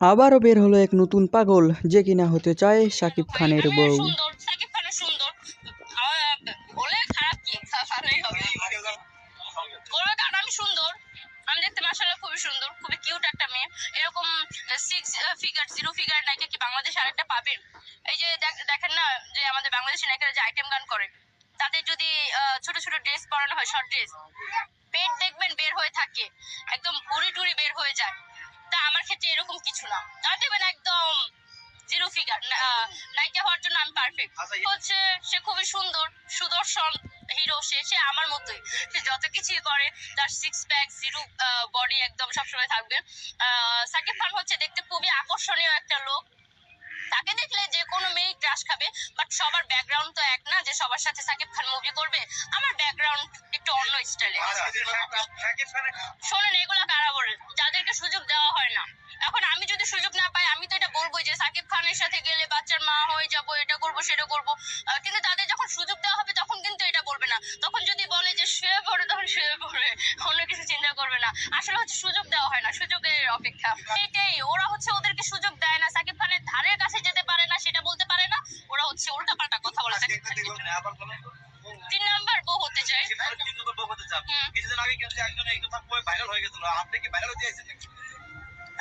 আবারও বের হলো এক নতুন পাগল যে কিনা হতে চায় শাকিব খানের বউ। সাকিব খানের সুন্দর বলে খারাপ কি ভালোই হবে। ওরা কারণ আমি সুন্দর, আমি দেখতে মাশাআল্লাহ খুবই সুন্দর, খুবই কিউট একটা মেয়ে। এরকম 6 ফিগার 0 ফিগার নায়িকা কি বাংলাদেশে আরেকটা পাবেন? এই যে দেখেন না যে আমাদের বাংলাদেশের নায়িকারা যে আইটেম গান করে, তাদের যদি ছোট ছোট ড্রেস পরানো হয়, শর্ট ড্রেস, পেট দেখবেন বের হয়ে থাকে, একদম ভুড়ি টুড়ি বের হয়ে যায়। তা আমার ক্ষেত্রে এরকম কিছু না, আর দেখবেন একদম 0 ফিগার নায়িকা হওয়ার জন্য আমি পারফেক্ট। হচ্ছে সে খুবই সুন্দর, সুদর্শন হিরো, সে আমার মতোই, সে যত কিছুই করে তার 6 প্যাক 0 বডি একদম সবসময় থাকবে। সাকিব খান হচ্ছে দেখতে খুবই আকর্ষণীয় একটা লোক, তাকে দেখলে যে কোনো মেয়ে ক্রাশ খাবে। বাট সবার ব্যাকগ্রাউন্ড তো এক না যে সবার সাথে সাকিব খান মুভি করবে। আমার ব্যাকগ্রাউন্ড একটু অন্য স্টাইলে। শোনেন, এগুলা কারা বলে? যাদেরকে সুযোগ দেওয়া হয় না। এখন আমি যদি সুযোগ না পাই, আমি তো এটা বলবো যে সাকিব খানের সাথে গেলে বাচ্চার মা হয়ে যাবো, এটা করবো সেটা করবো। কিন্তু তাদের যখন সুযোগ দেওয়া হবে তখন কিন্তু এটা বলবে না। তখন যদি বলে যে শুয়ে পড়ে, তখন শুয়ে পড়বে, অন্য কিছু চিন্তা করবে না। আসলে হচ্ছে সুযোগ দেওয়া হয় না, সুযোগের অপেক্ষা। এটাই, ওরা হচ্ছে ওদেরকে সুযোগ দেয় না, সাকিব খানের ধারের কাছে যেতে পারে না, সেটা বলতে পারে না। ওরা হচ্ছে উল্টা পাল্টা কথা বলে। 3 নাম্বার বউ হতে চাই। কিছুদিন আগে কিন্তু একজন এই কথা ভাইরাল হয়ে গেছিল, আপনি কি ভাইরাল হতে চাইছেন নাকি?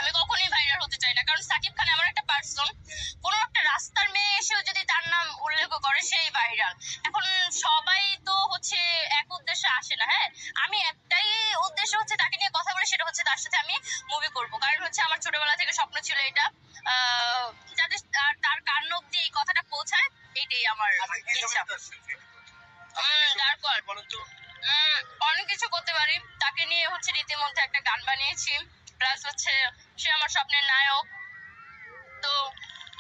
আমি কখনোই ভাইরাল হতে চাই না, কারণ সাকিব খান এমন একটা পার্সন, কোন একটা রাস্তার মেয়ে এসেও যদি তার নাম উল্লেখ করে সেই ভাইরাল। এখন সবাই তো হচ্ছে এক উদ্দেশ্যে আসে না। হ্যাঁ, আমি একটাই উদ্দেশ্য হচ্ছে তাকে নিয়ে কথা বলে, সেটা হচ্ছে তার সাথে আমি মুভি করব। কারণ হচ্ছে আমার ছোটবেলা থেকে স্বপ্ন ছিল এটা, যাতে তার কান অব্দি এই কথাটা পৌঁছায়, এটাই আমার ইচ্ছা। তারপর অনেক কিছু করতে পারি, তাকে নিয়ে হচ্ছে রীতিমধ্যে একটা গান বানিয়েছি, প্লাস হচ্ছে সে আমার স্বপ্নের নায়ক। তো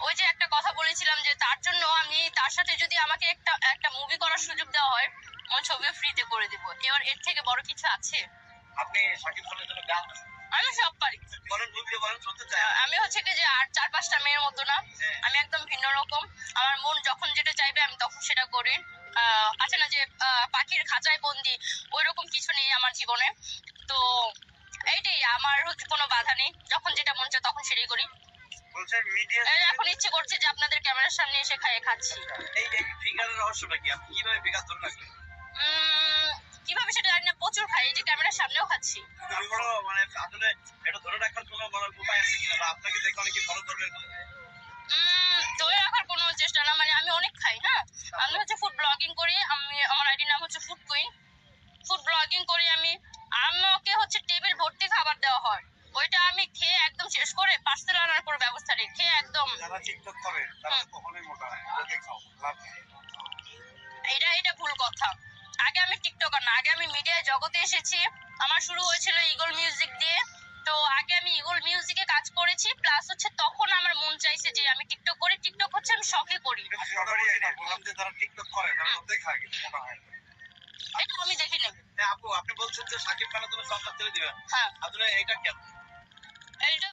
ওই যে একটা কথা বলেছিলাম যে তার জন্য আমি তার সাথে যদি আমাকে একটা একটা মুভি করার সুযোগ দেওয়া হয়, আমি ছবি ফ্রিতে করে দিব। এবার এর থেকে বড় কিছু আছে? আপনি সাকিব খানের জন্য গান? আমি সব পারি। আমি হচ্ছে কি যে আর 4-5টা মেয়ের মতো না, আমি একদম ভিন্ন রকম। আমার মন যখন যেটা চাইবে আমি তখন সেটা করি। আছে না যে পাখির খাঁচায় বন্দি, ওই রকম কিছু নেই আমার জীবনে। তো এইটাই, আমার হচ্ছে কোনো বাধা নেই, যখন যেটা মন চায় তখন সেটাই করি। এখন ইচ্ছে করছে যে আপনাদের ক্যামেরার সামনে এসে খাচ্ছি। এই ফিগারের রহস্যটা কি? আপনি কিভাবে ফিগার ধরে রাখলেন? কিভাবে সেটা জানি না, প্রচুর খাই, এই যে ক্যামেরার সামনেও খাচ্ছি। মানে আসলে এটা ধরে রাখার কোনো উপায় আছে কিনা, বা আপনাকে দেখে অনেকে ফলো করবে? ধরে রাখার কোনো চেষ্টা না, মানে আমি অনেক খাই। হ্যাঁ, আমি হচ্ছে ফুড ব্লগিং করি, আমার আইডি নাম হচ্ছে ফুড কুইন। ফুড ব্লগিং করি আমি, আমাকে হচ্ছে টেবিল ভর্তি খাবার দেওয়া হয়, ওইটা আমি খেয়ে একদম শেষ করে পার্সেল আনার কোনো ব্যবস্থা নেই, খেয়ে একদম। যারা টিকটক করে তারা কখনোই মোটা হয় না, ওকে খাও লাভ নেই। এটা ভুল কথা। আগে আমি টিকটকার না, আগে আমি মিডিয়া জগতে এসেছি। আমার শুরু হয়েছিল ইগল মিউজিক দিয়ে। তো আগে আমি ইগল মিউজিকে কাজ করেছি, প্লাস হচ্ছে তখন আমার মন চাইছে যে আমি টিকটক করি। টিকটক হচ্ছে আমি শখে করি। বললাম যে যারা টিকটক করে তারা দেখায় কিন্তু মোটা হয় না, এটা আমি দেখি নাই। আপু, আপনি বলছেন যে সাকিব খানের জন্য সংসার ছেড়ে দিবেন, হ্যাঁ, আসলে এটা কেন? এইটা